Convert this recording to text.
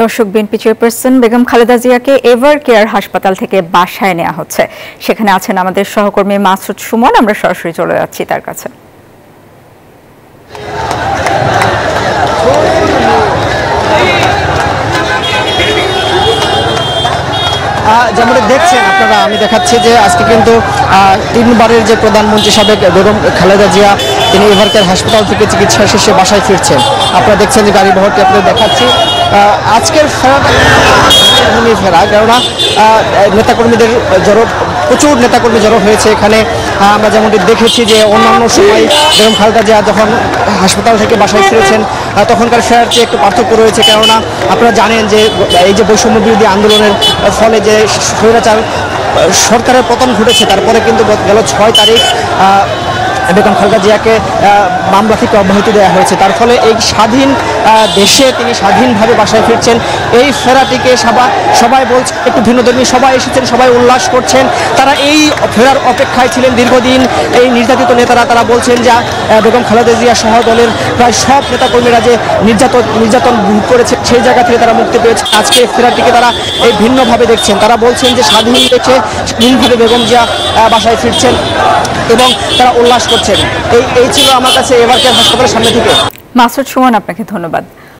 দর্শক, BNP chairperson Begum Khaleda জিয়াকে ever care হাসপাতাল থেকে বাসায় নেওয়া হচ্ছে। সেখানে আছেন আমাদের সহকর্মী মাসুদ সুমন। আমরা সরাসরি চলে যাচ্ছি তার কাছে। যেমন দেখছেন আপনারা, আমি দেখাচ্ছি যে আজকে কিন্তু তিনবারের যে প্রধানমন্ত্রী সাবেক বেগম খালেদা জিয়া তিনি এভার কেয়ার হাসপাতাল থেকে চিকিৎসা শেষে বাসায় ফিরছেন। আপনারা দেখছেন যে গাড়ি বহরটি আপনাদের দেখাচ্ছি। আজকের ফেরা কেননা নেতাকর্মীদের প্রচুর নেতাকর্মী জড়ো হয়েছে এখানে। আমরা যেমনটি দেখেছি যে অন্যান্য সময় বেগম খালেদা জিয়া যখন হাসপাতাল থেকে বাসায় ফিরেছেন তখনকার ফেরারটি একটু পার্থক্য রয়েছে। কেননা আপনারা জানেন যে এই যে বৈষম্য বিরোধী আন্দোলনের ফলে যে স্বৈরাচার সরকারের পতন ঘটেছে, তারপরে কিন্তু গেল 6 তারিখ বেগম খালেদা জিয়াকে মামলা থেকে অব্যাহতি দেওয়া হয়েছে। তার ফলে এই স্বাধীন দেশে তিনি স্বাধীনভাবে বাসায় ফিরছেন। এই ফেরাটিকে সবাই বলছে একটু ভিন্নধর্মী, সবাই এসেছেন, সবাই উল্লাস করছেন। তারা এই ফেরার অপেক্ষায় ছিলেন দীর্ঘদিন। এই নির্যাতিত নেতারা তারা বলছেন যে বেগম খালেদা জিয়া সহ দলের প্রায় সব নেতাকর্মীরা যে নির্যাতন ভোগ করেছে সেই জায়গা থেকে তারা মুক্তি পেয়েছে। আজকে ফেরাটিকে তারা এই ভিন্নভাবে দেখছেন। তারা বলছেন যে স্বাধীন দেশে স্বাধীনভাবে বেগম জিয়া বাসায় ফিরছেন এবং তারা উল্লাস করছেন। এই ছিল আমার কাছে এভার কেয়ার হাসপাতালের সামনে থেকে। মাসুদ সুমন, আপনাকে ধন্যবাদ।